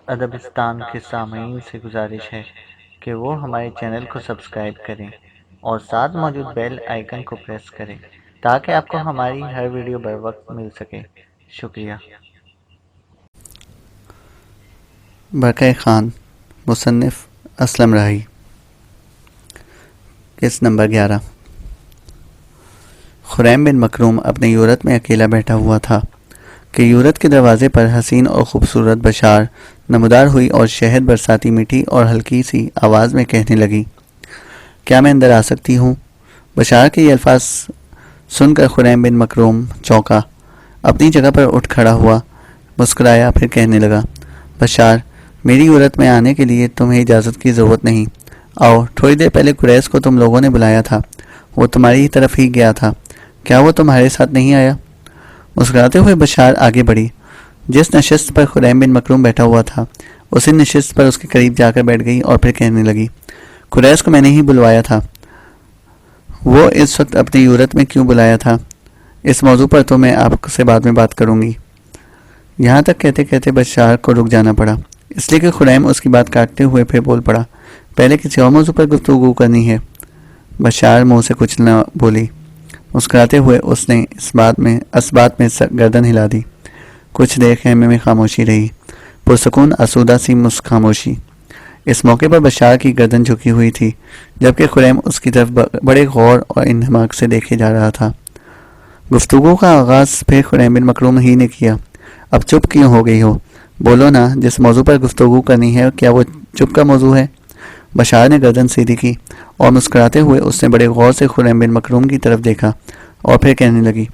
ادبستان کے سامعین سے گزارش ہے کہ وہ ہمارے چینل کو سبسکرائب کریں اور ساتھ موجود بیل آئیکن کو پریس کریں تاکہ آپ کو ہماری ہر ویڈیو بر وقت مل سکے۔ شکریہ۔ برقع خان، مصنف اسلم راہی۔ قسط نمبر 11۔ خریم بن مکروم اپنے یورت میں اکیلا بیٹھا ہوا تھا کہ یورت کے دروازے پر حسین اور خوبصورت بشار نمودار ہوئی اور شہد برساتی میٹھی اور ہلکی سی آواز میں کہنے لگی، کیا میں اندر آ سکتی ہوں؟ بشار کے یہ الفاظ سن کر خریم بن مکروم چونکا، اپنی جگہ پر اٹھ کھڑا ہوا، مسکرایا، پھر کہنے لگا، بشار، میری یورت میں آنے کے لیے تمہیں اجازت کی ضرورت نہیں۔ آؤ، تھوڑی دیر پہلے قریش کو تم لوگوں نے بلایا تھا، وہ تمہاری ہی طرف ہی گیا تھا، کیا وہ تمہارے ساتھ نہیں آیا؟ مسکراتے ہوئے بشار آگے بڑھی۔ جس نشست پر خریم بن مکروم بیٹھا ہوا تھا اسی نشست پر اس کے قریب جا کر بیٹھ گئی اور پھر کہنے لگی، قریش کو میں نے ہی بلوایا تھا، وہ اس وقت اپنی یورت میں کیوں بلایا تھا؟ اس موضوع پر تو میں آپ سے بعد میں بات کروں گی۔ یہاں تک کہتے کہتے بشار کو رک جانا پڑا، اس لیے کہ خریم اس کی بات کاٹتے ہوئے پھر بول پڑا، پہلے کسی اور موضوع پر گفتگو کرنی ہے۔ بشار منہ سے کچھ نہ بولی۔ مسکراتے ہوئے اس نے اس بات میں گردن ہلا دی۔ کچھ دیر خیمے میں خاموشی رہی، پرسکون آسودہ سی خاموشی۔ اس موقع پر بشار کی گردن جھکی ہوئی تھی، جبکہ خریم اس کی طرف بڑے غور اور انہماک سے دیکھے جا رہا تھا۔ گفتگو کا آغاز پھر خریم بن مکروم ہی نے کیا۔ اب چپ کیوں ہو گئی ہو؟ بولو نا، جس موضوع پر گفتگو کرنی ہے کیا وہ چپ کا موضوع ہے؟ بشار نے گردن سیدھی کی اور مسکراتے ہوئے اس نے بڑے غور سے خریم بن مکروم کی طرف دیکھا اور پھر کہنے لگی،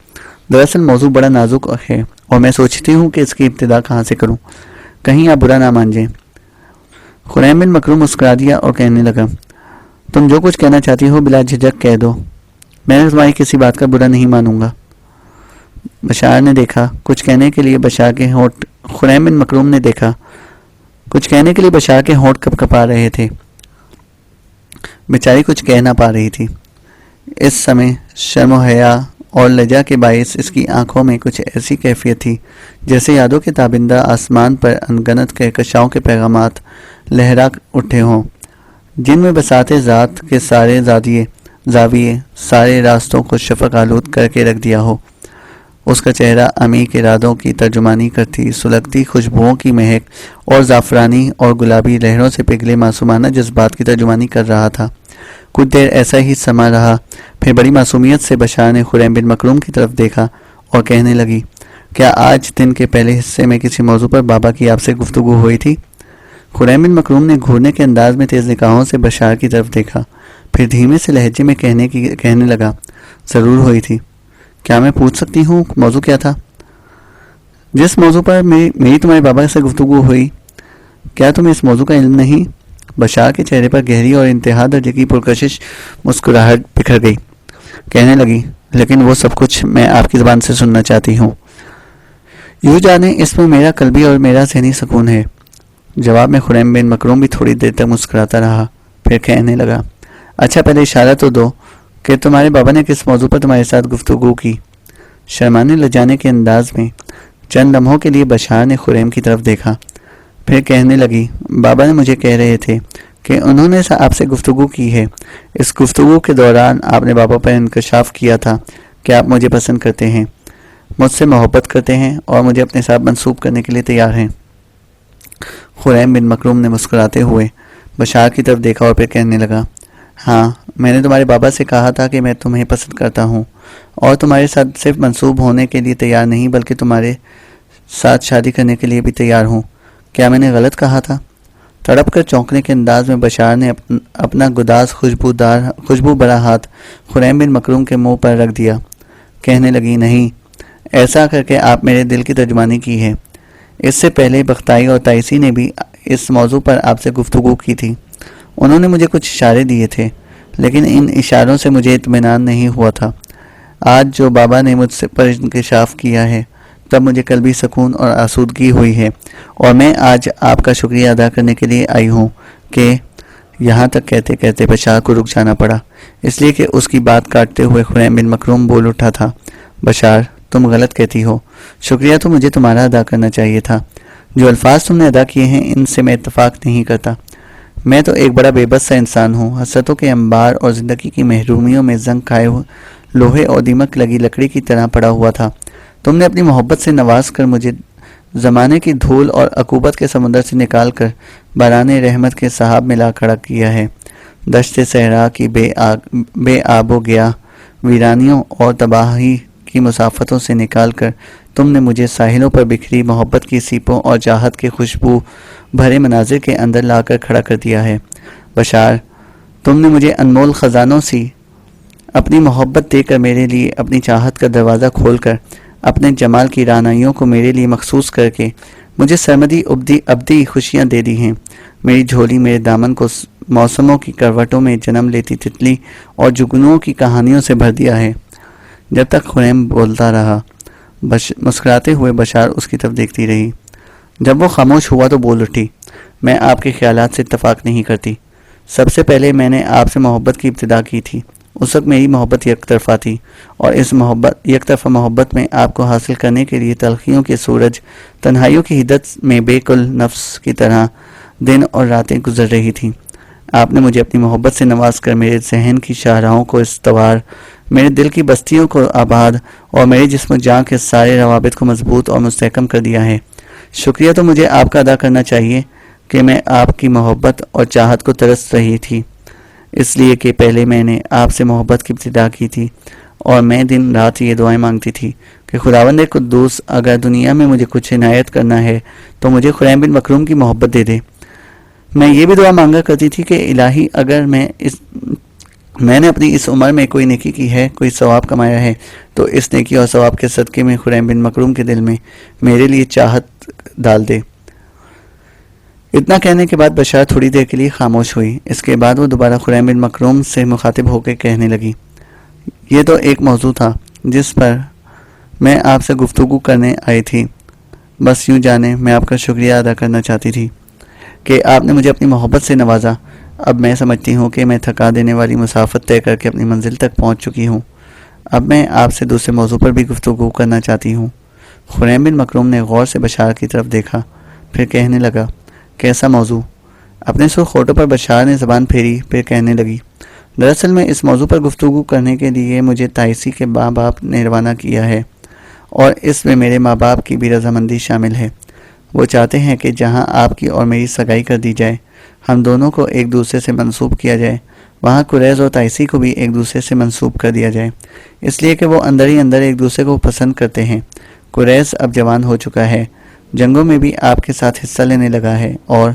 دراصل موضوع بڑا نازک ہے اور میں سوچتی ہوں کہ اس کی ابتدا کہاں سے کروں، کہیں آپ برا نہ مان جائیں۔ خریم بن مکروم مسکرا دیا اور کہنے لگا، تم جو کچھ کہنا چاہتی ہو بلا جھجک کہہ دو، میں تمہاری کسی بات کا برا نہیں مانوں گا۔ بشار نے دیکھا کچھ کہنے کے لیے خریم بن مکروم نے دیکھا کچھ کہنے کے لیے بشار کے ہونٹ کپ کپا رہے تھے، بیچاری کچھ کہہ نہ پا رہی تھی۔ اس سمے شرم و حیا اور لجا کے باعث اس کی آنکھوں میں کچھ ایسی کیفیت تھی جیسے یادوں کے تابندہ آسمان پر انگنت کہکشاؤں کے پیغامات لہرا اٹھے ہوں، جن میں بساط ذات کے سارے زاویے سارے راستوں کو شفق آلود کر کے رکھ دیا ہو۔ اس کا چہرہ عمیق ارادوں کی ترجمانی کرتی سلگتی خوشبوؤں کی مہک اور زعفرانی اور گلابی لہروں سے پگھلے معصومانہ جذبات کی ترجمانی کر رہا تھا۔ کچھ دیر ایسا ہی سما رہا، پھر بڑی معصومیت سے بشار نے خریم بن مکروم کی طرف دیکھا اور کہنے لگی، کیا آج دن کے پہلے حصے میں کسی موضوع پر بابا کی آپ سے گفتگو ہوئی تھی؟ خریم بن مکروم نے گھورنے کے انداز میں تیز نگاہوں سے بشار کی طرف دیکھا، پھر دھیمے سے لہجے میں کہنے لگا، ضرور ہوئی تھی۔ کیا میں پوچھ سکتی ہوں موضوع کیا تھا؟ جس موضوع پر میری تمہارے بابا سے گفتگو ہوئی، کیا تمہیں اس موضوع کا علم نہیں؟ بشار کے چہرے پر گہری اور انتہا درجے کی پرکشش مسکراہٹ بکھر گئی، کہنے لگی، لیکن وہ سب کچھ میں آپ کی زبان سے سننا چاہتی ہوں۔ یوں جانے اس میں میرا قلبی اور میرا ذہنی سکون ہے۔ جواب میں خریم بن مکروم بھی تھوڑی دیر تک مسکراتا رہا، پھر کہنے لگا، اچھا پہلے اشارہ تو دو کہ تمہارے بابا نے کس موضوع پر تمہارے ساتھ گفتگو کی۔ شرمانے لجانے کے انداز میں چند لمحوں کے لیے بشار نے خریم کی طرف دیکھا، پھر کہنے لگی، بابا نے مجھے کہہ رہے تھے کہ انہوں نے آپ سے گفتگو کی ہے۔ اس گفتگو کے دوران آپ نے بابا پر انکشاف کیا تھا کہ آپ مجھے پسند کرتے ہیں، مجھ سے محبت کرتے ہیں اور مجھے اپنے ساتھ منسوب کرنے کے لیے تیار ہیں۔ خریم بن مکروم نے مسکراتے ہوئے بشار کی طرف دیکھا اور پھر کہنے لگا، ہاں، میں نے تمہارے بابا سے کہا تھا کہ میں تمہیں پسند کرتا ہوں اور تمہارے ساتھ صرف منسوب ہونے کے لیے تیار نہیں بلکہ تمہارے ساتھ شادی کرنے کے لیے بھی تیار ہوں۔ کیا میں نے غلط کہا تھا؟ تڑپ کر چونکنے کے انداز میں بشار نے اپنا گداز خوشبو بھرا ہاتھ خریم بن مکروم کے منہ پر رکھ دیا، کہنے لگی، نہیں، ایسا کر کے آپ میرے دل کی ترجمانی کی ہے۔ اس سے پہلے بختائی اور تائیسی نے بھی اس موضوع پر آپ سے گفتگو کی تھی، انہوں نے مجھے کچھ اشارے دیے تھے، لیکن ان اشاروں سے مجھے اطمینان نہیں ہوا تھا۔ آج جو بابا نے مجھ سے پر انکشاف کیا ہے تب مجھے قلبی سکون اور آسودگی ہوئی ہے، اور میں آج آپ کا شکریہ ادا کرنے کے لیے آئی ہوں کہ یہاں تک کہتے کہتے بشار کو رک جانا پڑا، اس لیے کہ اس کی بات کاٹتے ہوئے خریم بن مکروم بول اٹھا تھا، بشار، تم غلط کہتی ہو، شکریہ تو مجھے تمہارا ادا کرنا چاہیے تھا، جو الفاظ تم نے ادا کیے ہیں ان سے میں اتفاق نہیں کرتا۔ میں تو ایک بڑا بے بس سا انسان ہوں، حسرتوں کے انبار اور زندگی کی محرومیوں میں زنگ کھائے لوہے اور دیمک لگی لکڑی کی طرح پڑا ہوا تھا۔ تم نے اپنی محبت سے نواز کر مجھے زمانے کی دھول اور عقوبت کے سمندر سے نکال کر باران رحمت کے سحاب میں لا کھڑا کیا ہے۔ دشت صحرا کی بے آب و گیا ویرانیوں اور تباہی کی مسافتوں سے نکال کر تم نے مجھے ساحلوں پر بکھری محبت کی سیپوں اور چاہت کے خوشبو بھرے مناظر کے اندر لا کر کھڑا کر دیا ہے۔ بشار، تم نے مجھے انمول خزانوں سی اپنی محبت دے کر میرے لیے اپنی چاہت کا دروازہ کھول کر اپنے جمال کی رعنائیوں کو میرے لیے مخصوص کر کے مجھے سرمدی ابدی خوشیاں دے دی ہیں۔ میری جھولی میرے دامن کو موسموں کی کروٹوں میں جنم لیتی تتلی اور جگنوؤں کی کہانیوں سے بھر دیا ہے۔ جب تک خریم بولتا رہا، مسکراتے ہوئے بشار اس کی طرف دیکھتی رہی۔ جب وہ خاموش ہوا تو بول اٹھی، میں آپ کے خیالات سے اتفاق نہیں کرتی۔ سب سے پہلے میں نے آپ سے محبت کی ابتدا کی تھی، اس وقت میری محبت یک طرفہ تھی، اور اس یک طرفہ محبت میں آپ کو حاصل کرنے کے لیے تلخیوں کے سورج تنہائیوں کی حدت میں بے کل نفس کی طرح دن اور راتیں گزر رہی تھیں۔ آپ نے مجھے اپنی محبت سے نواز کر میرے ذہن کی شاہراہوں کو استوار، میرے دل کی بستیوں کو آباد اور میرے جسم و جاں کے سارے روابط کو مضبوط اور مستحکم کر دیا ہے۔ شکریہ تو مجھے آپ کا ادا کرنا چاہیے کہ میں آپ کی محبت اور چاہت کو ترس رہی تھی، اس لیے کہ پہلے میں نے آپ سے محبت کی ابتدا کی تھی، اور میں دن رات یہ دعائیں مانگتی تھی کہ خداوند قدوس اگر دنیا میں مجھے کچھ عنایت کرنا ہے تو مجھے خریم بن مکروم کی محبت دے دے۔ میں یہ بھی دعا مانگا کرتی تھی کہ الہی اگر میں نے اپنی اس عمر میں کوئی نیکی کی ہے، کوئی ثواب کمایا ہے، تو اس نیکی اور ثواب کے صدقے میں خریم بن مکروم کے دل میں میرے لیے چاہت ڈال دے۔ اتنا کہنے کے بعد بشار تھوڑی دیر کے لیے خاموش ہوئی۔ اس کے بعد وہ دوبارہ خریم بن مکروم سے مخاطب ہو کے کہنے لگی، یہ تو ایک موضوع تھا جس پر میں آپ سے گفتگو کرنے آئی تھی۔ بس یوں جانے میں آپ کا شکریہ ادا کرنا چاہتی تھی کہ آپ نے مجھے اپنی محبت سے نوازا۔ اب میں سمجھتی ہوں کہ میں تھکا دینے والی مسافت طے کر کے اپنی منزل تک پہنچ چکی ہوں۔ اب میں آپ سے دوسرے موضوع پر بھی گفتگو کرنا چاہتی ہوں۔ خریم بن مکروم نے غور سے بشار کی طرف دیکھا، پھر کہنے لگا، کیسا موضوع؟ اپنے سرخ ہونٹوں پر بشار نے زبان پھیری، پھر کہنے لگی، دراصل میں اس موضوع پر گفتگو کرنے کے لیے مجھے تائسی کے ماں باپ نے روانہ کیا ہے، اور اس میں میرے ماں باپ کی بھی رضامندی شامل ہے۔ وہ چاہتے ہیں کہ جہاں آپ کی اور میری سگائی کر دی جائے، ہم دونوں کو ایک دوسرے سے منسوب کیا جائے، وہاں قریظ اور تائسی کو بھی ایک دوسرے سے منسوب کر دیا جائے، اس لیے کہ وہ اندر ہی اندر ایک دوسرے کو پسند کرتے ہیں۔ قریظ اب جوان ہو چکا ہے، جنگوں میں بھی آپ کے ساتھ حصہ لینے لگا ہے، اور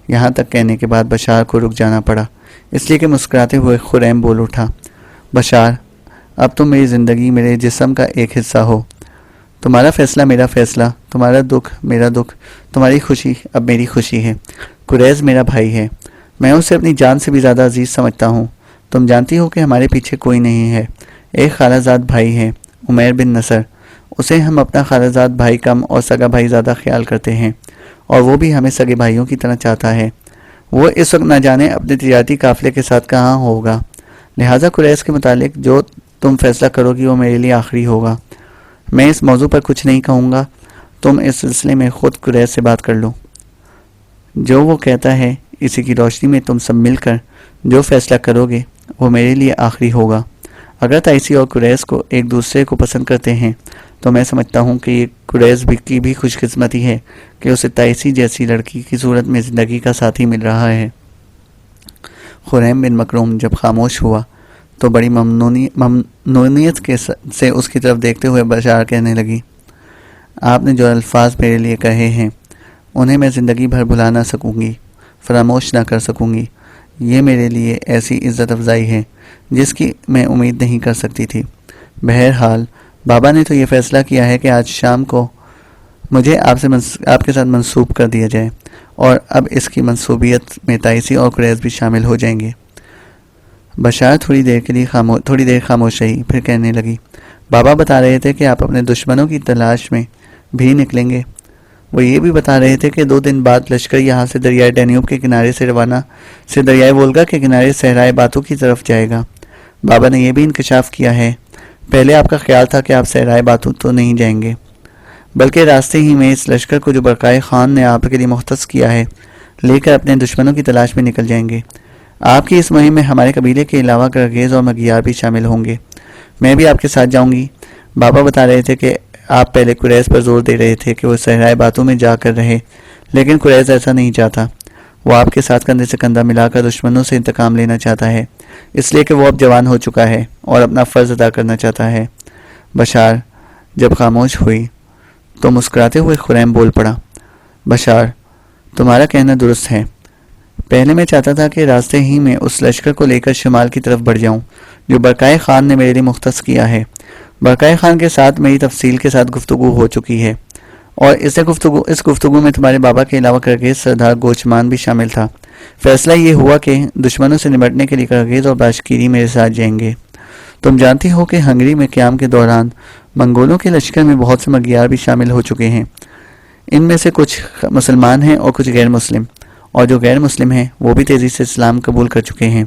یہاں تک کہنے کے بعد بشار کو رک جانا پڑا، اس لیے کہ مسکراتے ہوئے خریم بول اٹھا، بشار، اب تم میری زندگی، میرے جسم کا ایک حصہ ہو۔ تمہارا فیصلہ میرا فیصلہ، تمہارا دکھ میرا دکھ، تمہاری خوشی اب میری خوشی ہے۔ قریظ میرا بھائی ہے، میں اسے اپنی جان سے بھی زیادہ عزیز سمجھتا ہوں۔ تم جانتی ہو کہ ہمارے پیچھے کوئی نہیں ہے، ایک خالہ زاد بھائی ہے، عمیر بن نصر، اسے ہم اپنا خالہ زاد بھائی کم اور سگا بھائی زیادہ خیال کرتے ہیں، اور وہ بھی ہمیں سگے بھائیوں کی طرح چاہتا ہے۔ وہ اس وقت نہ جانے اپنے تجارتی قافلے کے ساتھ کہاں ہوگا، لہٰذا قریظ کے متعلق جو تم فیصلہ کرو گی وہ میرے لیے آخری ہوگا۔ میں اس موضوع پر کچھ نہیں کہوں گا، تم اس سلسلے میں خود قریظ سے بات کر لو۔ جو وہ کہتا ہے اسی کی روشنی میں تم سب مل کر جو فیصلہ کرو گے وہ میرے لیے آخری ہوگا۔ اگر تائسی اور قریظ کو ایک دوسرے کو پسند کرتے ہیں تو میں سمجھتا ہوں کہ یہ قریظ کی بھی خوش قسمتی ہے کہ اسے تائسی جیسی لڑکی کی صورت میں زندگی کا ساتھی مل رہا ہے۔ خریم بن مکروم جب خاموش ہوا تو بڑی ممنونیت سے اس کی طرف دیکھتے ہوئے بشار کہنے لگی، آپ نے جو الفاظ میرے لیے کہے ہیں انہیں میں زندگی بھر بھلا نہ سکوں گی، فراموش نہ کر سکوں گی۔ یہ میرے لیے ایسی عزت افزائی ہے جس کی میں امید نہیں کر سکتی تھی۔ بہرحال بابا نے تو یہ فیصلہ کیا ہے کہ آج شام کو مجھے آپ کے ساتھ منسوب کر دیا جائے، اور اب اس کی منسوبیت میں تائسی اور قریظ بھی شامل ہو جائیں گے۔ بشار تھوڑی دیر خاموش رہی، پھر کہنے لگی، بابا بتا رہے تھے کہ آپ اپنے دشمنوں کی تلاش میں بھی نکلیں گے۔ وہ یہ بھی بتا رہے تھے کہ 2 دن بعد لشکر یہاں سے دریائے ڈینیوب کے کنارے سے روانہ سے دریائے وولگا کے کنارے صحرائے باتو کی طرف جائے گا۔ بابا نے یہ بھی انکشاف کیا ہے، پہلے آپ کا خیال تھا کہ آپ صحرائے باتو تو نہیں جائیں گے۔ بلکہ راستے ہی میں اس لشکر کو جو برقائے خان نے آپ کے لیے مختص کیا ہے لے کر اپنے دشمنوں کی تلاش میں نکل جائیں گے۔ آپ کی اس مہم میں ہمارے قبیلے کے علاوہ کرگیز اور مگیار بھی شامل ہوں گے۔ میں بھی آپ کے ساتھ جاؤں گی۔ بابا بتا رہے تھے کہ آپ پہلے قریش پر زور دے رہے تھے کہ وہ صحرائے باتوں میں جا کر رہے، لیکن قریش ایسا نہیں چاہتا۔ وہ آپ کے ساتھ کندھے سے کندھا ملا کر دشمنوں سے انتقام لینا چاہتا ہے، اس لیے کہ وہ اب جوان ہو چکا ہے اور اپنا فرض ادا کرنا چاہتا ہے۔ بشار جب خاموش ہوئی تو مسکراتے ہوئے خریم بول پڑا، بشار تمہارا کہنا درست ہے۔ پہلے میں چاہتا تھا کہ راستے ہی میں اس لشکر کو لے کر شمال کی طرف بڑھ جاؤں جو برقائے خان نے میرے لیے مختص کیا ہے۔ برقائے خان کے ساتھ میری تفصیل کے ساتھ گفتگو ہو چکی ہے، اور اس گفتگو میں تمہارے بابا کے علاوہ کرگیز سردار گوچمان بھی شامل تھا۔ فیصلہ یہ ہوا کہ دشمنوں سے نمٹنے کے لیے کرگیز اور باشکیری میرے ساتھ جائیں گے۔ تم جانتی ہو کہ ہنگری میں قیام کے دوران منگولوں کے لشکر میں بہت سے مگیار بھی شامل ہو چکے ہیں۔ ان میں سے کچھ مسلمان ہیں اور کچھ غیر مسلم، اور جو غیر مسلم ہیں وہ بھی تیزی سے اسلام قبول کر چکے ہیں۔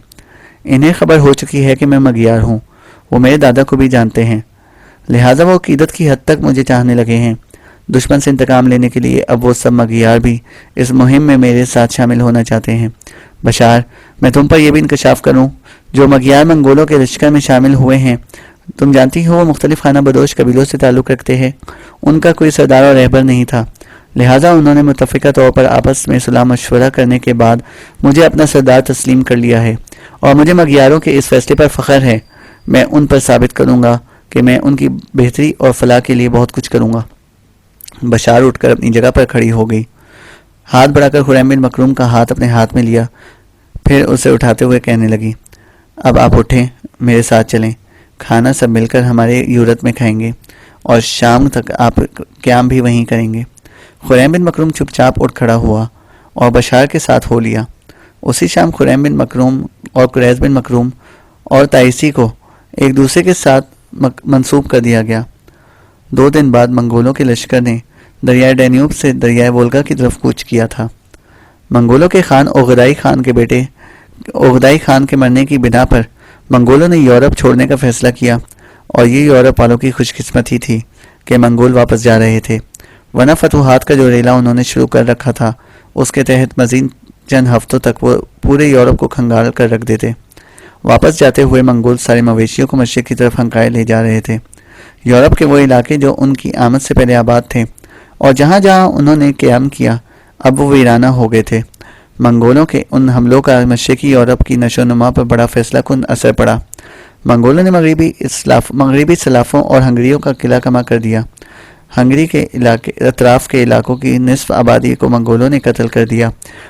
انہیں خبر ہو چکی ہے کہ میں مگیار ہوں، وہ میرے دادا کو بھی جانتے ہیں، لہٰذا وہ عقیدت کی حد تک مجھے چاہنے لگے ہیں۔ دشمن سے انتقام لینے کے لیے اب وہ سب مگیار بھی اس مہم میں میرے ساتھ شامل ہونا چاہتے ہیں۔ بشار میں تم پر یہ بھی انکشاف کروں، جو مگیار منگولوں کے لشکر میں شامل ہوئے ہیں تم جانتی ہو وہ مختلف خانہ بدوش قبیلوں سے تعلق رکھتے ہیں۔ ان کا کوئی سردار اور رہبر نہیں تھا، لہٰذا انہوں نے متفقہ طور پر آپس میں صلاح مشورہ کرنے کے بعد مجھے اپنا سردار تسلیم کر لیا ہے، اور مجھے مگیاروں کے اس فیصلے پر فخر ہے۔ میں ان پر ثابت کروں گا کہ میں ان کی بہتری اور فلاح کے لیے بہت کچھ کروں گا۔ بشار اٹھ کر اپنی جگہ پر کھڑی ہو گئی، ہاتھ بڑھا کر خریم بن مکروم کا ہاتھ اپنے ہاتھ میں لیا، پھر اسے اٹھاتے ہوئے کہنے لگی، اب آپ اٹھیں، میرے ساتھ چلیں، کھانا سب مل کر ہمارے یورت میں کھائیں گے اور شام تک آپ قیام بھی وہیں کریں گے۔ خریم بن مکروم چپ چاپ اٹھ کھڑا ہوا اور بشار کے ساتھ ہو لیا۔ اسی شام خریم بن مکروم اور قریش بن مکروم اور تائسی کو ایک دوسرے کے ساتھ منسوب کر دیا گیا۔ 2 دن بعد منگولوں کے لشکر نے دریائے ڈینیوب سے دریائے وولگا کی طرف کوچ کیا تھا۔ منگولوں کے خان اوغدائی خان کے بیٹے اوغدائی خان کے مرنے کی بنا پر منگولوں نے یورپ چھوڑنے کا فیصلہ کیا، اور یہ یورپ والوں کی خوش قسمتی تھی کہ منگول واپس جا رہے تھے، ورنہ فتوحات کا جو ریلا انہوں نے شروع کر رکھا تھا اس کے تحت مزید چند ہفتوں تک وہ پورے یورپ کو کھنگال کر رکھ دیتے۔ واپس جاتے ہوئے منگول سارے مویشیوں کو مشرق کی طرف ہنکائے لے جا رہے تھے۔ یورپ کے وہ علاقے جو ان کی آمد سے پہلے آباد تھے اور جہاں جہاں انہوں نے قیام کیا اب وہ ویرانہ ہو گئے تھے۔ منگولوں کے ان حملوں کا مشرقی یورپ کی نشو و نما پر بڑا فیصلہ کن اثر پڑا۔ منگولوں نے مغربی سلافوں اور ہنگریوں کا قلعہ کما کر دیا۔ ہنگری کے اطراف کے علاقوں کی نصف آبادی کو منگولوں نے قتل کر دیا،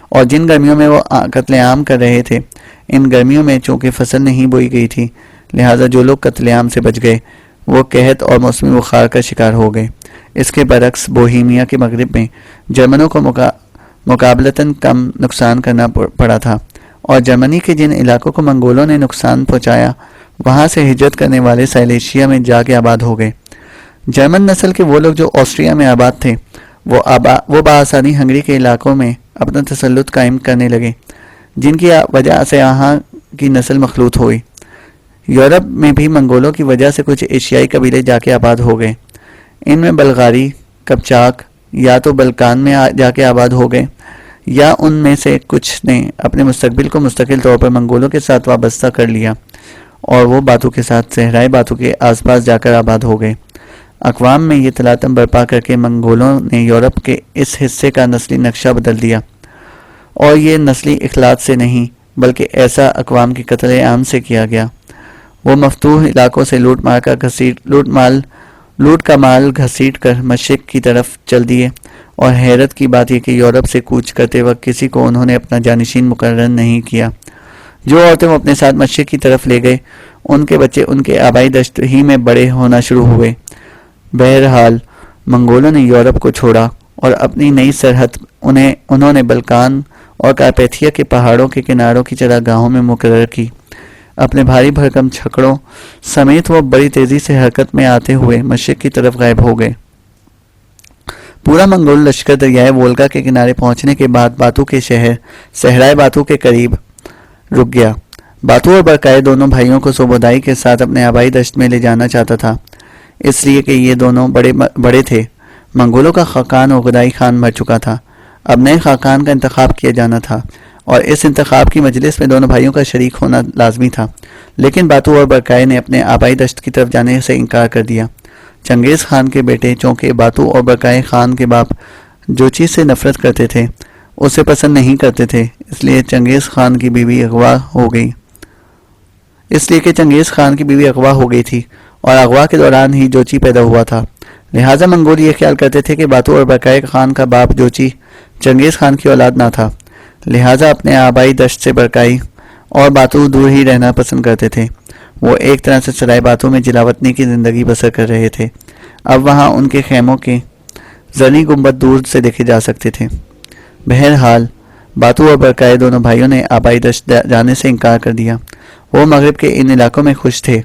اور جن گرمیوں میں وہ قتل عام کر رہے تھے ان گرمیوں میں چونکہ فصل نہیں بوئی گئی تھی، لہٰذا جو لوگ قتل عام سے بچ گئے وہ قحط اور موسمی بخار کا شکار ہو گئے۔ اس کے برعکس بوہیمیا کے مغرب میں جرمنوں کو مقابلتاً کم نقصان کرنا پڑا تھا، اور جرمنی کے جن علاقوں کو منگولوں نے نقصان پہنچایا وہاں سے ہجرت کرنے والے سائلیشیا میں جا کے آباد ہو گئے۔ جرمن نسل کے وہ لوگ جو آسٹریا میں آباد تھے وہ بآسانی ہنگری کے علاقوں میں اپنا تسلط قائم کرنے لگے، جن کی وجہ سے یہاں کی نسل مخلوط ہوئی۔ یورپ میں بھی منگولوں کی وجہ سے کچھ ایشیائی قبیلے جا کے آباد ہو گئے۔ ان میں بلغاری، قپچاک یا تو بلکان میں جا کے آباد ہو گئے، یا ان میں سے کچھ نے اپنے مستقبل کو مستقل طور پر منگولوں کے ساتھ وابستہ کر لیا، اور وہ باتوں کے ساتھ صحرائے باتوں کے آس پاس جا کر آباد ہو گئے۔ اقوام میں یہ تلاطم برپا کر کے منگولوں نے یورپ کے اس حصے کا نسلی نقشہ بدل دیا، اور یہ نسلی اخلاط سے نہیں بلکہ ایسا اقوام کی قتل عام سے کیا گیا۔ وہ مفتوح علاقوں سے لوٹ کا مال گھسیٹ کر مشرق کی طرف چل دیے، اور حیرت کی بات یہ کہ یورپ سے کوچ کرتے وقت کسی کو انہوں نے اپنا جانشین مقرر نہیں کیا۔ جو عورتیں وہ اپنے ساتھ مشرق کی طرف لے گئے ان کے بچے ان کے آبائی دشت ہی میں بڑے ہونا شروع ہوئے۔ بہرحال منگولوں نے یورپ کو چھوڑا اور اپنی نئی سرحد انہوں نے بلکان اور کارپیتھیا کے پہاڑوں کے کناروں کی چراگاہوں میں مقرر کی۔ اپنے بھاری بھرکم چھکڑوں سمیت وہ بڑی تیزی سے حرکت میں آتے ہوئے مشرق کی طرف غائب ہو گئے۔ پورا منگول لشکر دریائے وولگا کے کنارے پہنچنے کے بعد باتو کے شہر صحرائے باتو کے قریب رک گیا۔ باتو اور برقائے دونوں بھائیوں کو سوبودائی کے ساتھ اپنے آبائی دشت میں لے جانا چاہتا تھا، اس لیے کہ یہ دونوں بڑے تھے۔ منگولوں کا خاقان اوغدائی خان مر چکا تھا، اب نئے خاقان کا انتخاب کیا جانا تھا اور اس انتخاب کی مجلس میں دونوں بھائیوں کا شریک ہونا لازمی تھا، لیکن باتو اور برقائے نے اپنے آبائی دشت کی طرف جانے سے انکار کر دیا۔ چنگیز خان کے بیٹے چونکہ باتو اور برقائے خان کے باپ جو چیز سے نفرت کرتے تھے اسے پسند نہیں کرتے تھے، اس لیے کہ چنگیز خان کی بیوی اغوا ہو گئی تھی اور اغوا کے دوران ہی جوچی پیدا ہوا تھا، لہٰذا منگول یہ خیال کرتے تھے کہ باتو اور برقائے خان کا باپ جوچی چنگیز خان کی اولاد نہ تھا، لہٰذا اپنے آبائی دشت سے برقائی اور باتو دور ہی رہنا پسند کرتے تھے۔ وہ ایک طرح سے سرائے باتو میں جلاوطنی کی زندگی بسر کر رہے تھے، اب وہاں ان کے خیموں کے زرعی گنبد دور سے دیکھے جا سکتے تھے۔ بہرحال باتو اور برقائے دونوں بھائیوں نے آبائی دشت جانے سے انکار کر دیا، وہ مغرب کے ان علاقوں میں خوش تھے۔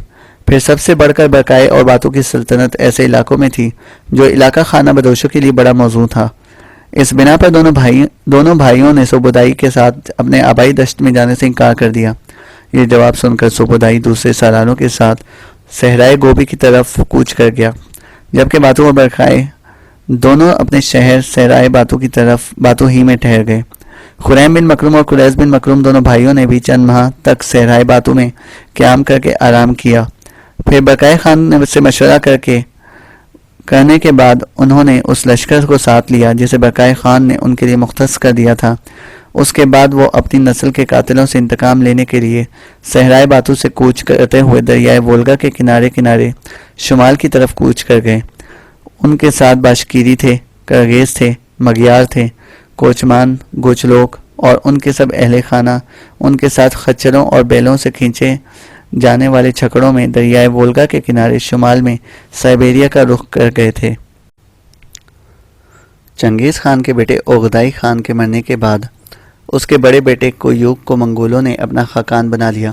پھر سب سے بڑھ کر برقائے اور باتو کی سلطنت ایسے علاقوں میں تھی جو علاقہ خانہ بدوشوں کے لیے بڑا موزوں تھا۔ اس بنا پر دونوں بھائیوں نے سوبودائی کے ساتھ اپنے آبائی دشت میں جانے سے انکار کر دیا۔ یہ جواب سن کر سوبودائی دوسرے سالاروں کے ساتھ صحرائے گوبی کی طرف کوچ کر گیا، جبکہ باتو اور برقائے دونوں اپنے شہر صحرائے باتو ہی میں ٹھہر گئے۔ خریم بن مکرم اور قریظ بن مکرم دونوں بھائیوں نے بھی چند ماہ تک صحرائے باتو میں قیام کر کے آرام کیا، پھر برقائے خان سے مشورہ کرنے کے بعد انہوں نے اس لشکر کو ساتھ لیا جسے برقائے خان نے ان کے لیے مختص کر دیا تھا۔ اس کے بعد وہ اپنی نسل کے قاتلوں سے انتقام لینے کے لیے صحرائے باتو سے کوچ کرتے ہوئے دریائے وولگا کے کنارے شمال کی طرف کوچ کر گئے۔ ان کے ساتھ باشکیری تھے، کرگیز تھے، مگیار تھے، کوچمان، گوچلوک اور ان کے سب اہل خانہ ان کے ساتھ خچروں اور بیلوں سے کھینچے جانے والے چھکڑوں میں دریائے وولگا کے کنارے شمال میں سائبیریا کا رخ کر گئے تھے۔ چنگیز خان کے بیٹے اوغدائی خان کے مرنے کے بعد اس کے بڑے بیٹے کویوک کو منگولوں نے اپنا خاقان بنا لیا۔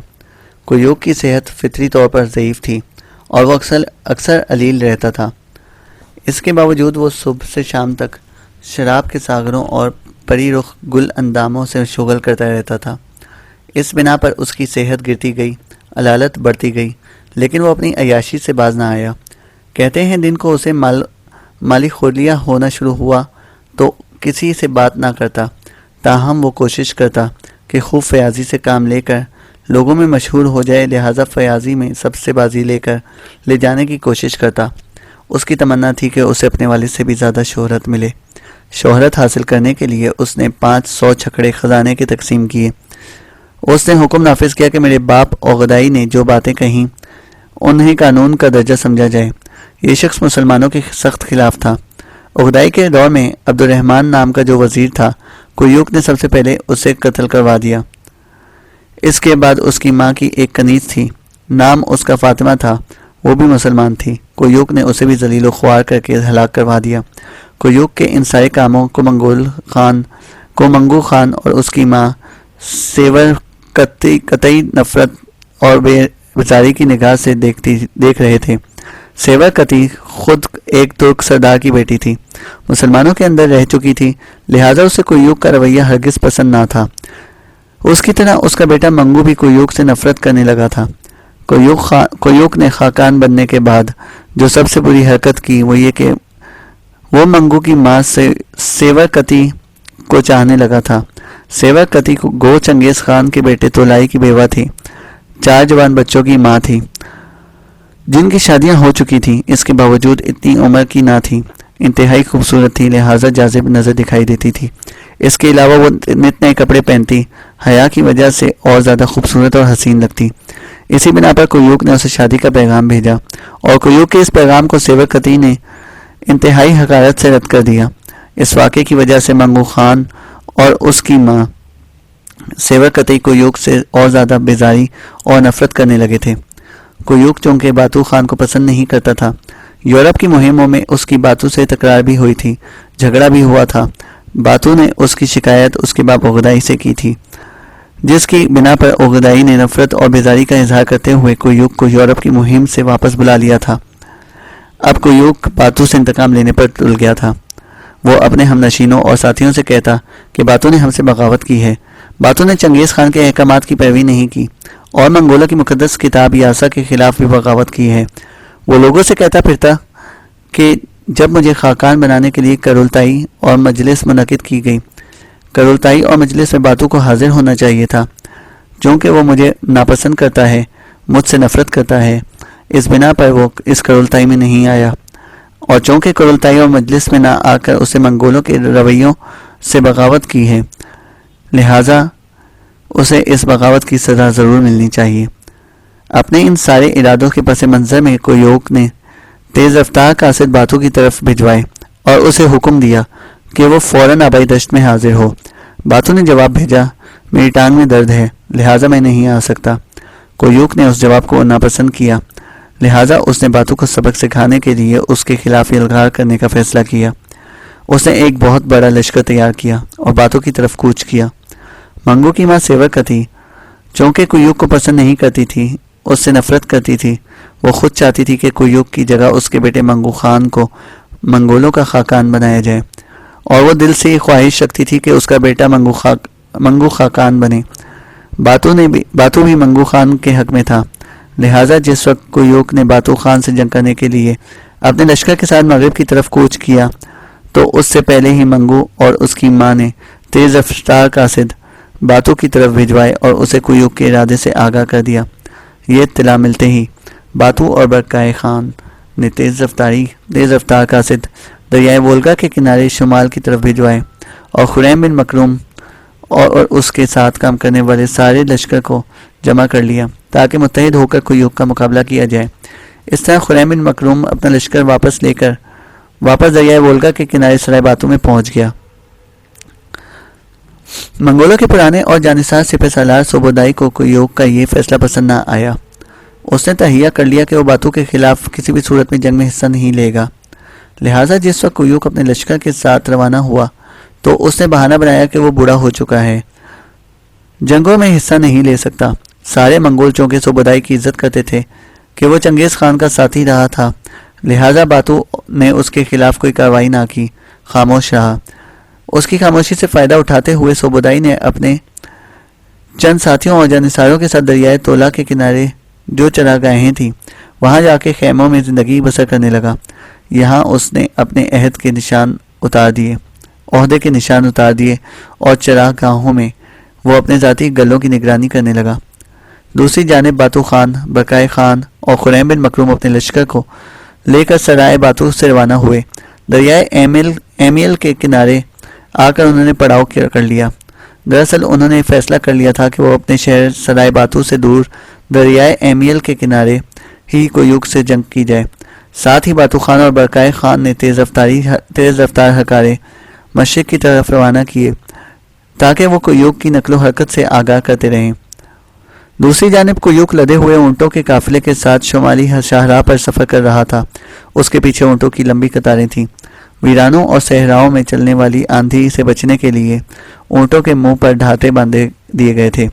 کویوک کی صحت فطری طور پر ضعیف تھی اور وہ اکثر علیل رہتا تھا، اس کے باوجود وہ صبح سے شام تک شراب کے ساغروں اور پری رخ گل انداموں سے شغل کرتا رہتا تھا۔ اس بنا پر اس کی صحت گرتی گئی، علالت بڑھتی گئی، لیکن وہ اپنی عیاشی سے باز نہ آیا۔ کہتے ہیں دن کو اسے مالی خورلیہ ہونا شروع ہوا تو کسی سے بات نہ کرتا، تاہم وہ کوشش کرتا کہ خوب فیاضی سے کام لے کر لوگوں میں مشہور ہو جائے، لہٰذا فیاضی میں سب سے بازی لے جانے کی کوشش کرتا۔ اس کی تمنا تھی کہ اسے اپنے والد سے بھی زیادہ شہرت ملے۔ شہرت حاصل کرنے کے لیے اس نے 500 چھکڑے خزانے کے تقسیم کیے۔ اس نے حکم نافذ کیا کہ میرے باپ اوغدائی نے جو باتیں کہیں انہیں قانون کا درجہ سمجھا جائے۔ یہ شخص مسلمانوں کے سخت خلاف تھا۔ اوغدائی کے دور میں عبد الرحمن نام کا جو وزیر تھا، کویوک نے سب سے پہلے اسے قتل کروا دیا۔ اس کے بعد اس کی ماں کی ایک کنیز تھی، نام اس کا فاطمہ تھا، وہ بھی مسلمان تھی۔ کویوک نے اسے بھی ذلیل و خوار کر کے ہلاک کروا دیا۔ کویوک کے ان سارے کاموں کو منگو خان اور اس کی ماں سیور قطعی نفرت اور بے بیزاری کی نگاہ سے دیکھ رہے تھے۔ سیور قطعی خود ایک ترک سردار کی بیٹی تھی، مسلمانوں کے اندر رہ چکی تھی، لہٰذا اسے کویوک کا رویہ ہرگز پسند نہ تھا۔ اس کی طرح اس کا بیٹا منگو بھی کویوک سے نفرت کرنے لگا تھا۔ کویوک نے خاقان بننے کے بعد جو سب سے بری حرکت کی وہ یہ کہ وہ منگو کی ماں سے سیور قطعی کو چاہنے لگا تھا۔ سیور قطعی گو چنگیز خان کے بیٹے تولائی کی بیوہ تھی، 4 جوان بچوں کی ماں تھی جن کی شادیاں ہو چکی تھیں، اس کے باوجود اتنی عمر کی نہ تھی، انتہائی خوبصورت تھی، لہٰذا جاذب نظر دکھائی دیتی تھی۔ اس کے علاوہ وہ نت نئے کپڑے پہنتی، حیا کی وجہ سے اور زیادہ خوبصورت اور حسین لگتی۔ اسی بنا پر کویوک نے اسے شادی کا پیغام بھیجا اور کویوک کے اس پیغام کو سیور قطعی نے انتہائی حقارت سے رد کر دیا۔ اس واقعے کی وجہ سے منگو خان اور اس کی ماں سیور قطعی کویوک سے اور زیادہ بیزاری اور نفرت کرنے لگے تھے۔ کویوک چونکہ باتو خان کو پسند نہیں کرتا تھا، یورپ کی مہموں میں اس کی باتو سے تکرار بھی ہوئی تھی، جھگڑا بھی ہوا تھا۔ باتو نے اس کی شکایت اس کے باپ اوغدائی سے کی تھی، جس کی بنا پر اوغدائی نے نفرت اور بیزاری کا اظہار کرتے ہوئے کویوک کو یورپ کی مہم سے واپس بلا لیا تھا۔ اب کویوک باتو سے انتقام لینے پر تل گیا تھا۔ وہ اپنے ہم نشینوں اور ساتھیوں سے کہتا کہ باتو نے ہم سے بغاوت کی ہے۔ باتو نے چنگیز خان کے احکامات کی پیروی نہیں کی اور منگولوں کی مقدس کتاب یاسا کے خلاف بھی بغاوت کی ہے۔ وہ لوگوں سے کہتا پھرتا کہ جب مجھے خاقان بنانے کے لیے کرولتائی اور مجلس منعقد کی گئی۔ کرولتائی اور مجلس میں باتو کو حاضر ہونا چاہیے تھا، چونکہ وہ مجھے ناپسند کرتا ہے، مجھ سے نفرت کرتا ہے، اس بنا پر وہ اس کرولتائی میں نہیں آیا، اور چونکہ کرولتائی اور مجلس میں نہ آ کر اسے منگولوں کے رویوں سے بغاوت کی ہے، لہٰذا اسے اس بغاوت کی سزا ضرور ملنی چاہیے۔ اپنے ان سارے ارادوں کے پس منظر میں کویوک نے تیز رفتار قاصد باتو کی طرف بھجوائے اور اسے حکم دیا کہ وہ فوراً آبائی دشت میں حاضر ہو۔ باتو نے جواب بھیجا، میری ٹانگ میں درد ہے، لہٰذا میں نہیں آ سکتا۔ کویوک نے اس جواب کو ناپسند کیا، لہٰذا اس نے باتو کو سبق سکھانے کے لیے اس کے خلاف الغار کرنے کا فیصلہ کیا۔ اس نے ایک بہت بڑا لشکر تیار کیا اور باتو کی طرف کوچ کیا۔ منگو کی ماں سیورکا تھی، چونکہ کویوک کو پسند نہیں کرتی تھی، اس سے نفرت کرتی تھی۔ وہ خود چاہتی تھی کہ کویوک کی جگہ اس کے بیٹے منگو خان کو منگولوں کا خاقان بنایا جائے، اور وہ دل سے یہ خواہش رکھتی تھی کہ اس کا بیٹا منگو خاقان بنے۔ باتو بھی منگو خان کے حق میں تھا، لہٰذا جس وقت کویوک نے باتو خان سے جنگ کرنے کے لیے اپنے لشکر کے ساتھ مغرب کی طرف کوچ کیا تو اس سے پہلے ہی منگو اور اس کی ماں نے تیز رفتار قاصد باتو کی طرف بھجوائے اور اسے کویوک کے ارادے سے آگاہ کر دیا۔ یہ اطلاع ملتے ہی باتو اور برکائے خان نے تیز رفتار قاصد دریائے وولگا کے کنارے شمال کی طرف بھجوائے اور خریم بن مکروم اور اس کے ساتھ کام کرنے والے سارے لشکر کو جمع کر لیا تاکہ متحد ہو کر کویوک کا مقابلہ کیا جائے۔ اس طرح خریم بن مکروم اپنا لشکر واپس دریائے وولگا کے کنارے سرائے باتو میں پہنچ گیا۔ منگولوں کے پرانے اور جانثار سپہ سالار سوبودائی کو کویوک کا یہ فیصلہ پسند نہ آیا۔ اس نے تہیہ کر لیا کہ وہ باتو کے خلاف کسی بھی صورت میں جنگ میں حصہ نہیں لے گا، لہٰذا جس وقت کویوک اپنے لشکر کے ساتھ روانہ ہوا تو اس نے بہانہ بنایا کہ وہ بوڑھا ہو چکا ہے، جنگوں میں حصہ نہیں لے سکتا۔ سارے منگول چونکہ سوبودائی کی عزت کرتے تھے کہ وہ چنگیز خان کا ساتھی رہا تھا، لہٰذا باتو نے اس کے خلاف کوئی کارروائی نہ کی، خاموش رہا۔ اس کی خاموشی سے فائدہ اٹھاتے ہوئے سوبودائی نے اپنے چند ساتھیوں اور جانثاروں کے ساتھ دریائے تولا کے کنارے جو چراگاہیں تھیں وہاں جا کے خیموں میں زندگی بسر کرنے لگا۔ یہاں اس نے اپنے عہدے کے نشان اتار دیے اور چراگاہوں میں وہ اپنے ذاتی گلوں کی نگرانی کرنے لگا۔ دوسری جانب باتو خان، برکائے خان اور خریم بن مکروم اپنے لشکر کو لے کر سرائے باتو سے روانہ ہوئے۔ دریائے ایمیل کے کنارے آ کر انہوں نے پڑاؤ کر لیا۔ دراصل انہوں نے فیصلہ کر لیا تھا کہ وہ اپنے شہر سرائے باتو سے دور دریائے ایمیل کے کنارے ہی کویوک سے جنگ کی جائے۔ ساتھ ہی باتو خان اور برکائے خان نے تیز رفتار ہکارے مشرق کی طرف روانہ کیے تاکہ وہ کویوک کی نقل و حرکت سے آگاہ کرتے رہیں۔ دوسری جانب کویوک لدے ہوئے اونٹوں کے قافلے کے ساتھ شمالی شاہراہ پر سفر کر رہا تھا۔ اس کے پیچھے اونٹوں کی لمبی قطاریں تھیں۔ ویرانوں اور صحراؤں میں چلنے والی آندھی سے بچنے کے لیے اونٹوں کے منہ پر ڈھانٹے باندھے دیے گئے تھے،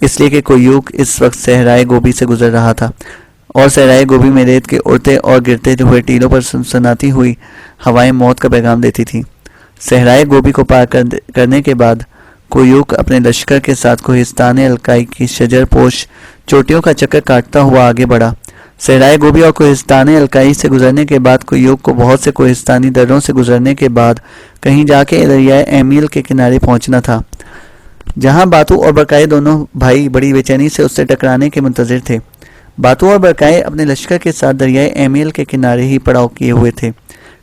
اس لیے کہ کویوک اس وقت صحرائے گوبی سے گزر رہا تھا اور صحرائے گوبی میں ریت کے اڑتے اور گرتے ہوئے ٹیلوں پر سنسناتی ہوئی ہوائیں موت کا پیغام دیتی تھیں۔ صحرائے گوبی کو پار کرنے کے بعد کویوک اپنے لشکر کے ساتھ کوہستان الکائی کی شجر پوش چوٹیوں کا چکر کاٹتا ہوا آگے بڑھا۔ صحرائے گوبی اور کوہستان الکائی سے گزرنے کے بعد کویوک کو بہت سے کوہستانی دروں سے گزرنے کے بعد کہیں جا کے دریائے ایمیل کے کنارے پہنچنا تھا، جہاں باتو اور برکائے دونوں بھائی بڑی بے چینی سے اس سے ٹکرانے کے منتظر تھے۔ باتو اور برکائے اپنے لشکر کے ساتھ دریائے ایمیل کے کنارے ہی پڑاؤ کیے ہوئے تھے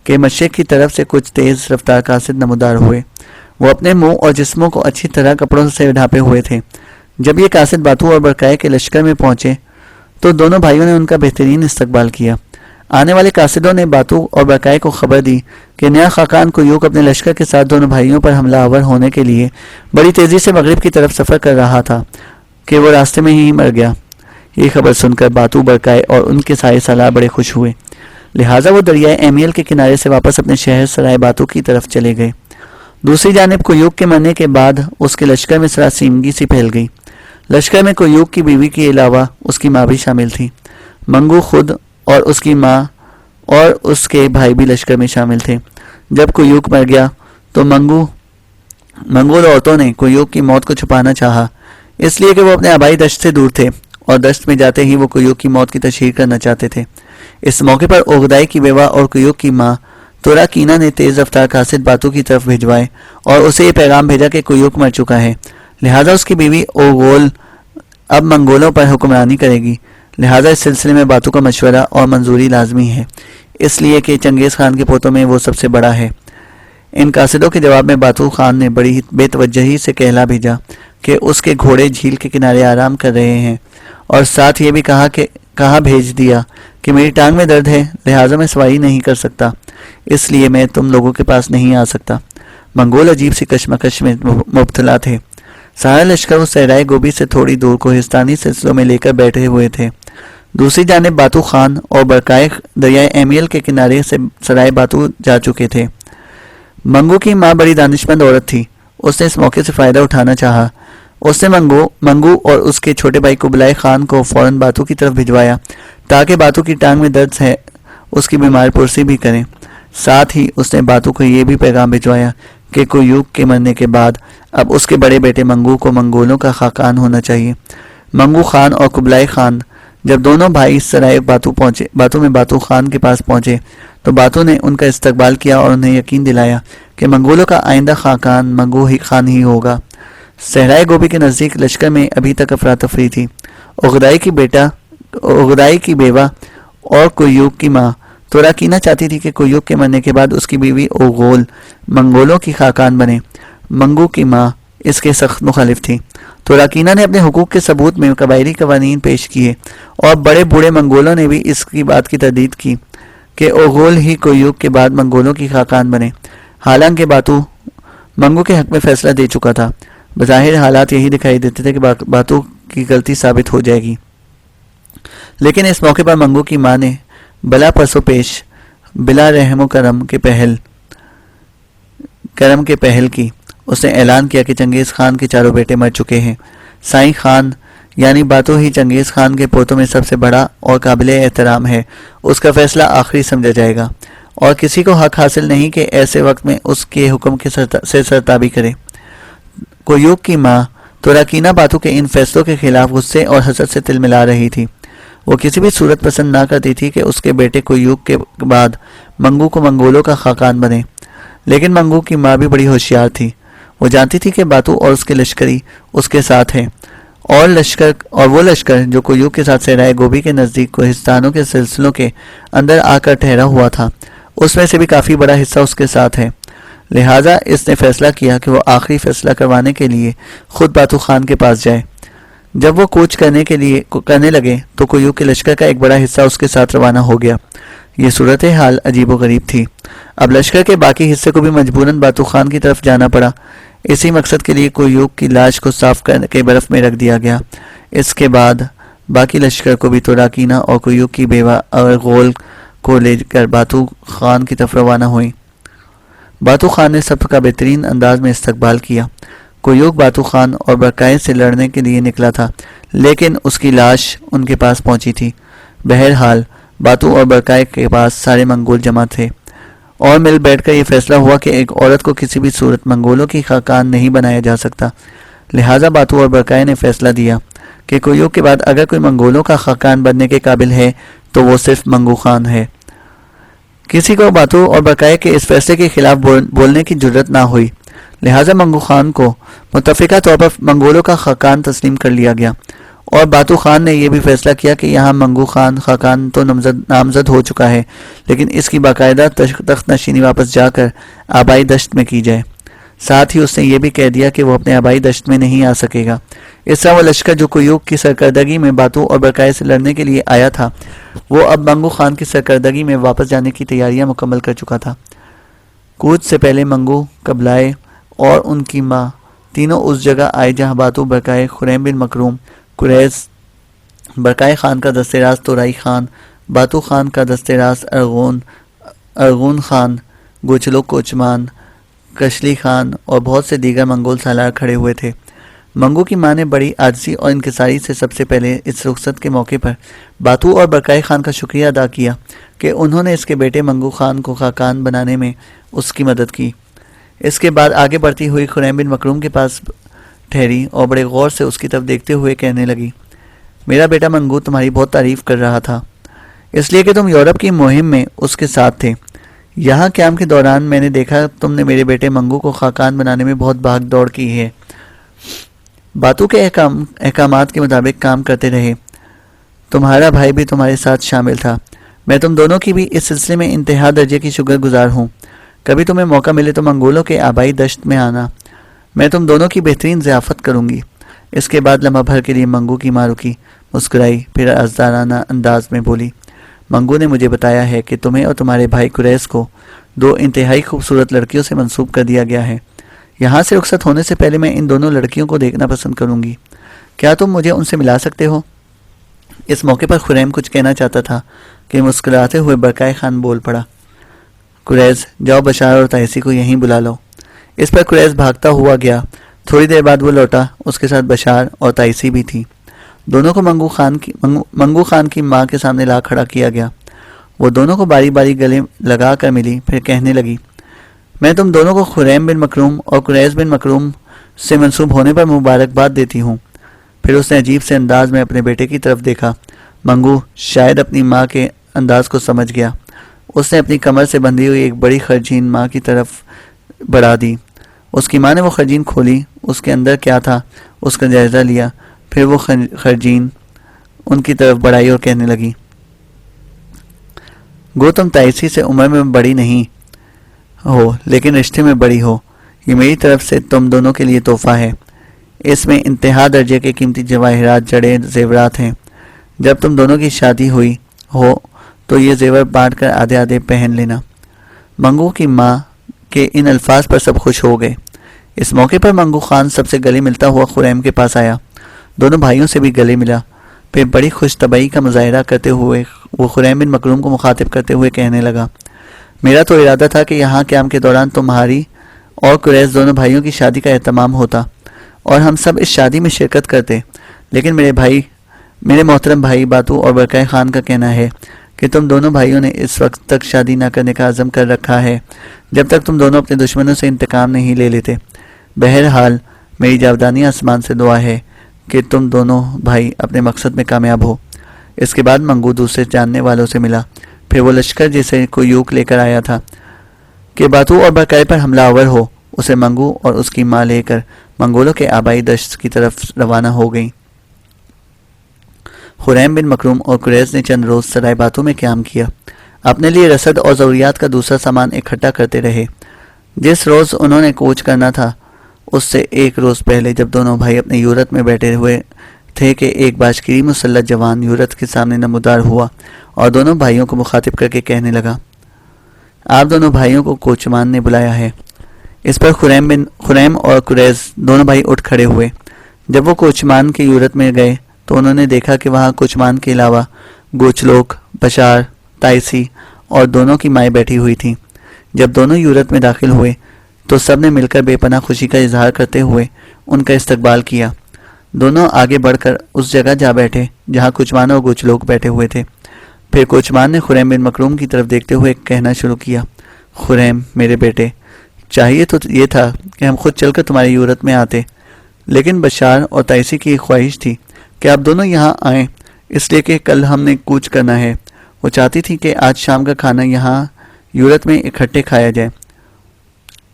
کہ مشرق کی طرف سے کچھ تیز رفتار قاصد نمودار ہوئے۔ وہ اپنے منہ اور جسموں کو اچھی طرح کپڑوں سے ڈھانپے ہوئے تھے۔ جب یہ قاصد باتو اور برکائے کے لشکر میں پہنچے تو دونوں بھائیوں نے ان کا بہترین استقبال کیا۔ آنے والے قاصدوں نے باتو اور برکائے کو خبر دی کہ نیا خاقان کویوک اپنے لشکر کے ساتھ دونوں بھائیوں پر حملہ آور ہونے کے لیے بڑی تیزی سے مغرب کی طرف سفر کر رہا تھا کہ وہ راستے میں ہی مر گیا۔ یہ خبر سن کر باتو، برکائے اور ان کے سارے سالار بڑے خوش ہوئے، لہٰذا وہ دریائے ایمیل کے کنارے سے واپس اپنے شہر سرائے باتو کی طرف چلے گئے۔ دوسری جانب کویوک کے مرنے کے بعد اس کے لشکر میں سراسیمگی سی پھیل گئی۔ لشکر میں کویوک کی بیوی کے علاوہ اس کی ماں بھی شامل تھی۔ منگو خود اور اس کی ماں اور اس کے بھائی بھی لشکر میں شامل تھے۔ جب کویوک مر گیا تو منگول عورتوں نے کویوک کی موت کو چھپانا چاہا، اس لیے کہ وہ اپنے آبائی دشت سے دور تھے اور دشت میں جاتے ہی وہ کویوک کی موت کی تشہیر کرنا چاہتے تھے۔ اس موقع پر اوغدائی کی بیوہ اور کویوک کی ماں توراکینا نے تیز رفتار قاصد باتو کی طرف بھجوائے اور اسے یہ پیغام بھیجا کہ کویوک مر چکا ہے، لہذا اس کی بیوی اوغول اب منگولوں پر حکمرانی کرے گی، لہذا اس سلسلے میں باتو کا مشورہ اور منظوری لازمی ہے، اس لیے کہ چنگیز خان کے پوتوں میں وہ سب سے بڑا ہے۔ ان قاصدوں کے جواب میں باتو خان نے بڑی بے توجہی سے کہلا بھیجا کہ اس کے گھوڑے جھیل کے کنارے آرام کر رہے ہیں، اور ساتھ یہ بھی کہا بھیج دیا کہ میری ٹانگ میں درد ہے، لہٰذا میں سواری نہیں کر سکتا، اس لیے میں تم لوگوں کے پاس نہیں آ سکتا۔ منگول عجیب سی کشمکش میں مبتلا تھے۔ سارا لشکر اس صحرائے گوبی سے تھوڑی دور کوہستانی سلسلوں میں لے کر بیٹھے ہوئے تھے۔ دوسری جانب باتو خان اور برقائے دریائے ایمیل کے کنارے سے سرائے باتو جا چکے تھے۔ منگو کی ماں بڑی دانشمند عورت تھی، اس نے اس موقع سے فائدہ اٹھانا چاہا۔ اس نے منگو اور اس کے چھوٹے بھائی قبلائے خان کو فوراً باتو کی طرف بھجوایا تاکہ باتو کی ٹانگ میں درد ہے اس کی بیمار پرسی بھی کریں۔ ساتھ ہی اس نے باتو کو یہ بھی پیغام بھجوایا کہ کویوک کے مرنے کے بعد اب اس کے بڑے بیٹے منگو کو منگولوں کا خاقان ہونا چاہیے۔ منگو خان اور قبلائے خان جب دونوں بھائی سرائے باتو میں باتو خان کے پاس پہنچے تو باتو نے ان کا استقبال کیا اور انہیں یقین دلایا کہ منگولوں کا آئندہ خاقان منگو خان ہی ہوگا۔ صحرائے گوبی کے نزدیک لشکر میں ابھی تک افراتفری تھی۔ اغدائی کی بیوہ اور کویوک کی ماں توراکینا چاہتی تھی کہ کویوک کے مرنے کے بعد اس کی بیوی اوغول منگولوں کی خاقان بنے۔ منگو کی ماں اس کے سخت مخالف تھی۔ توراکینا نے اپنے حقوق کے ثبوت میں قبائلی قوانین پیش کیے اور بڑے بوڑھے منگولوں نے بھی اس کی بات کی تردید کی کہ اوغول ہی کویوک کے بعد منگولوں کی خاقان بنے، حالانکہ باتو منگو کے حق میں فیصلہ دے چکا تھا۔ بظاہر حالات یہی دکھائی دیتے تھے کہ باتو کی غلطی ثابت ہو جائے گی، لیکن اس موقع پر منگو کی ماں نے بلا پسو پیش بلا رحم و کرم کے پہل کی۔ اس نے اعلان کیا کہ چنگیز خان کے چاروں بیٹے مر چکے ہیں۔ سائیں خان یعنی باتو ہی چنگیز خان کے پوتوں میں سب سے بڑا اور قابل احترام ہے، اس کا فیصلہ آخری سمجھا جائے گا اور کسی کو حق حاصل نہیں کہ ایسے وقت میں اس کے حکم سے سرتابی کرے۔ کویوک کی ماں توراکینا باتو کے ان فیصلوں کے خلاف غصے اور حسد سے تل ملا رہی تھی۔ وہ کسی بھی صورت پسند نہ کرتی تھی کہ اس کے بیٹے کویوک کے بعد منگو کو منگولوں کا خاقان بنے، لیکن منگو کی ماں بھی بڑی ہوشیار تھی۔ وہ جانتی تھی کہ باتو اور اس کے لشکری اس کے ساتھ ہیں، اور وہ لشکر جو کویوک کے ساتھ صحرائے گوبی کے نزدیک کوہستانوں کے سلسلوں کے اندر آ کر ٹھہرا ہوا تھا، اس میں سے بھی کافی بڑا حصہ اس کے ساتھ ہے۔ لہٰذا اس نے فیصلہ کیا کہ وہ آخری فیصلہ کروانے کے لیے خود باتو خان کے پاس جائے۔ جب وہ کوچ کرنے لگے تو کویوک کے لشکر کا ایک بڑا حصہ اس کے ساتھ روانہ ہو گیا۔ یہ صورتحال عجیب و غریب تھی۔ اب لشکر کے باقی حصے کو بھی مجبوراً باتو خان کی طرف جانا پڑا۔ اسی مقصد کے لیے کویوک کی لاش کو صاف کر کے برف میں رکھ دیا گیا۔ اس کے بعد باقی لشکر کو بھی توراکینا اور کویوک کی بیوہ اوغول کو لے کر باتو خان کی طرف روانہ ہوئی۔ باتو خان نے سب کا بہترین انداز میں استقبال کیا۔ کویوک باتو خان اور برقائے سے لڑنے کے لیے نکلا تھا، لیکن اس کی لاش ان کے پاس پہنچی تھی۔ بہرحال باتو اور برقائے کے پاس سارے منگول جمع تھے اور مل بیٹھ کر یہ فیصلہ ہوا کہ ایک عورت کو کسی بھی صورت منگولوں کی خاقان نہیں بنایا جا سکتا۔ لہٰذا باتو اور برقائے نے فیصلہ دیا کہ کویوک کے بعد اگر کوئی منگولوں کا خاقان بننے کے قابل ہے تو وہ صرف منگو خان ہے۔ کسی کو باتو اور برقائے کے اس فیصلے کے خلاف بولنے کی جرت نہ ہوئی، لہٰذا منگو خان کو متفقہ طور پر منگولوں کا خاقان تسلیم کر لیا گیا، اور باتو خان نے یہ بھی فیصلہ کیا کہ یہاں منگو خان خاقان تو نامزد ہو چکا ہے، لیکن اس کی باقاعدہ تخت نشینی واپس جا کر آبائی دشت میں کی جائے۔ ساتھ ہی اس نے یہ بھی کہہ دیا کہ وہ اپنے آبائی دشت میں نہیں آ سکے گا۔ اس طرح وہ لشکر جو کویوک کی سرکردگی میں باتو اور برقائے سے لڑنے کے لیے آیا تھا، وہ اب منگو خان کی سرکردگی میں واپس جانے کی تیاریاں مکمل کر چکا تھا۔ کوچ سے پہلے منگو، قبلائے اور ان کی ماں تینوں اس جگہ آئے جہاں باتو، برقائے، خریم بن مکروم، قریظ، برقائے خان کا دستِ راست تورائی خان، باتو خان کا دستِ راست ارغون خان، گوچلو کوچمان، کشلی خان اور بہت سے دیگر منگول سالار کھڑے ہوئے تھے۔ منگو کی ماں نے بڑی عاجزی اور انکساری سے سب سے پہلے اس رخصت کے موقع پر باتو اور برقائے خان کا شکریہ ادا کیا کہ انہوں نے اس کے بیٹے منگو خان کو خاقان بنانے میں اس کی مدد کی۔ اس کے بعد آگے بڑھتی ہوئی خریم بن مکروم کے پاس ٹھہری اور بڑے غور سے اس کی طرف دیکھتے ہوئے کہنے لگی، میرا بیٹا منگو تمہاری بہت تعریف کر رہا تھا، اس لیے کہ تم یورپ کی مہم میں اس کے ساتھ تھے۔ یہاں قیام کے دوران میں نے دیکھا تم نے میرے بیٹے منگو کو خاقان بنانے میں بہت بھاگ دوڑ کی ہے، باتوں کے احکامات کے مطابق کام کرتے رہے۔ تمہارا بھائی بھی تمہارے ساتھ شامل تھا۔ میں تم دونوں کی بھی اس سلسلے میں انتہا درجے کی شکر گزار ہوں۔ کبھی تمہیں موقع ملے تو منگولوں کے آبائی دشت میں آنا، میں تم دونوں کی بہترین ضیافت کروں گی۔ اس کے بعد لمحہ بھر کے لیے منگو کی ماں رکی، مسکرائی، پھر عذرانہ انداز میں بولی، منگو نے مجھے بتایا ہے کہ تمہیں اور تمہارے بھائی قریش کو 2 انتہائی خوبصورت لڑکیوں سے منسوب کر دیا گیا ہے۔ یہاں سے رخصت ہونے سے پہلے میں ان دونوں لڑکیوں کو دیکھنا پسند کروں گی، کیا تم مجھے ان سے ملا سکتے ہو؟ اس موقع پر خریم کچھ کہنا چاہتا تھا کہ مسکراتے ہوئے برکائے خان بول پڑا، قریش جاؤ بشار اور تائسی کو یہیں بلا لو۔ اس پر قریش بھاگتا ہوا گیا۔ تھوڑی دیر بعد وہ لوٹا، اس کے ساتھ بشار اور تائسی بھی تھی۔ دونوں کو منگو خان کی ماں کے سامنے لا کھڑا کیا گیا۔ وہ دونوں کو باری باری گلے لگا کر ملی، پھر کہنے لگی، میں تم دونوں کو خریم بن مکروم اور قریش بن مکروم سے منسوب ہونے پر مبارکباد دیتی ہوں۔ پھر اس نے عجیب سے انداز میں اپنے بیٹے کی طرف دیکھا۔ منگو شاید اپنی ماں کے انداز کو سمجھ گیا۔ اس نے اپنی کمر سے بندھی ہوئی ایک بڑی خرجین ماں کی طرف بڑھا دی۔ اس کی ماں نے وہ خرجین کھولی، اس کے اندر کیا تھا اس کا جائزہ لیا، پھر وہ خرجین ان کی طرف بڑھائی اور کہنے لگی، گو تم تائسی سے عمر میں بڑی نہیں ہو لیکن رشتے میں بڑی ہو، یہ میری طرف سے تم دونوں کے لیے تحفہ ہے۔ اس میں انتہا درجے کے قیمتی جواہرات جڑے زیورات ہیں۔ جب تم دونوں کی شادی ہوئی ہو تو یہ زیور بانٹ کر آدھے آدھے پہن لینا۔ منگو کی ماں کے ان الفاظ پر سب خوش ہو گئے۔ اس موقع پر منگو خان سب سے گلے ملتا ہوا خریم کے پاس آیا، دونوں بھائیوں سے بھی گلے ملا، پھر بڑی خوش طبعی کا مظاہرہ کرتے ہوئے وہ خریم بن مکروم کو مخاطب کرتے ہوئے کہنے لگا، میرا تو ارادہ تھا کہ یہاں قیام کے دوران تمہاری اور قریش دونوں بھائیوں کی شادی کا اہتمام ہوتا اور ہم سب اس شادی میں شرکت کرتے، لیکن میرے محترم بھائی باتو اور برکائے خان کا کہنا ہے کہ تم دونوں بھائیوں نے اس وقت تک شادی نہ کرنے کا عزم کر رکھا ہے جب تک تم دونوں اپنے دشمنوں سے انتقام نہیں لے لیتے۔ بہرحال میری جاودانی آسمان سے دعا ہے کہ تم دونوں بھائی اپنے مقصد میں کامیاب ہو۔ اس کے بعد منگو دوسرے جاننے والوں سے ملا، پھر وہ لشکر جسے کویوک لے کر آیا تھا کہ باتو اور برکائے پر حملہ آور ہو، اسے منگو اور اس کی ماں لے کر منگولوں کے آبائی دشت کی طرف روانہ ہو گئیں۔ خریم بن مکروم اور قریش نے چند روز سرائے باتوں میں قیام کیا، اپنے لیے رسد اور ضروریات کا دوسرا سامان اکٹھا کرتے رہے۔ جس روز انہوں نے کوچ کرنا تھا اس سے ایک روز پہلے جب دونوں بھائی اپنے یورت میں بیٹھے ہوئے تھے کہ ایک باشکری مسلح جوان یورت کے سامنے نمودار ہوا اور دونوں بھائیوں کو مخاطب کر کے کہنے لگا، آپ دونوں بھائیوں کو کوچمان نے بلایا ہے۔ اس پر خریم اور قریش دونوں بھائی اٹھ کھڑے ہوئے۔ جب وہ کوچمان کے یورت میں گئے تو انہوں نے دیکھا کہ وہاں کوچمان کے علاوہ گوچلوک، بشار، تائسی اور دونوں کی مائیں بیٹھی ہوئی تھیں۔ جب دونوں یورت میں داخل ہوئے تو سب نے مل کر بے پناہ خوشی کا اظہار کرتے ہوئے ان کا استقبال کیا۔ دونوں آگے بڑھ کر اس جگہ جا بیٹھے جہاں کوچمان اور گوچلوک بیٹھے ہوئے تھے۔ پھر کوچمان نے خریم بن مکروم کی طرف دیکھتے ہوئے کہنا شروع کیا، خریم میرے بیٹے، چاہیے تو یہ تھا کہ ہم خود چل کر تمہاری یورت میں آتے، لیکن بشار اور تائسی کی ایک خواہش تھی کہ آپ دونوں یہاں آئیں، اس لیے کہ کل ہم نے کوچ کرنا ہے۔ وہ چاہتی تھی کہ آج شام کا کھانا یہاں یورت میں اکٹھے کھایا جائے۔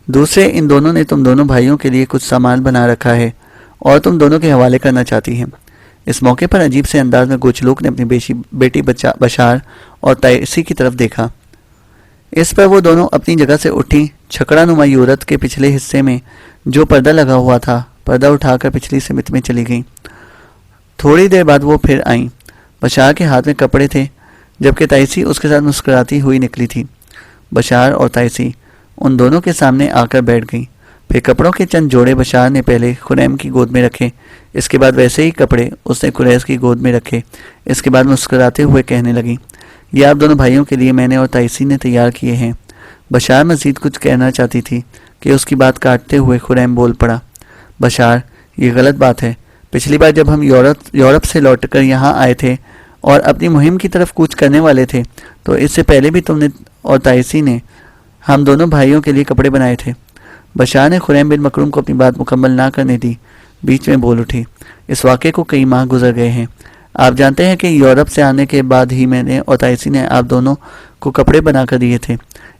دوسرے ان دونوں نے تم دونوں بھائیوں کے لیے کچھ سامان بنا رکھا ہے اور تم دونوں کے حوالے کرنا چاہتی ہیں۔ اس موقع پر عجیب سے انداز میں گوچلوک نے اپنی بیٹی بشار اور تائسی کی طرف دیکھا۔ اس پر وہ دونوں اپنی جگہ سے اٹھی، چھکڑا نما یورت کے پچھلے حصے میں جو پردہ لگا ہوا تھا پردہ اٹھا کر پچھلی سمت میں چلی گئیں۔ تھوڑی دیر بعد وہ پھر آئیں۔ بشار کے ہاتھ میں کپڑے تھے جبکہ تائسی اس کے ساتھ مسکراتی ہوئی نکلی تھی۔ بشار اور تائسی ان دونوں کے سامنے آ کر بیٹھ گئیں۔ پھر کپڑوں کے چند جوڑے بشار نے پہلے خریم کی گود میں رکھے، اس کے بعد ویسے ہی کپڑے اس نے قریش کی گود میں رکھے۔ اس کے بعد مسکراتے ہوئے کہنے لگی، یہ آپ دونوں بھائیوں کے لیے میں نے اور تائسی نے تیار کیے ہیں۔ بشار مزید کچھ کہنا چاہتی تھی کہ اس کی بات کاٹتے ہوئے خریم بول پڑا، بشار یہ غلط بات ہے، پچھلی بار جب ہم یورپ سے لوٹ کر یہاں آئے تھے اور اپنی مہم کی طرف کوچ کرنے والے تھے تو اس سے پہلے بھی تم نے اور تائسی نے ہم دونوں بھائیوں کے لیے کپڑے بنائے تھے۔ بشار نے خریم بن مکروم کو اپنی بات مکمل نہ کرنے دی، بیچ میں بول اٹھی، اس واقعے کو کئی ماہ گزر گئے ہیں۔ آپ جانتے ہیں کہ یورپ سے آنے کے بعد ہی میں نے اور تائسی نے آپ دونوں کو کپڑے بنا کر دیے تھے۔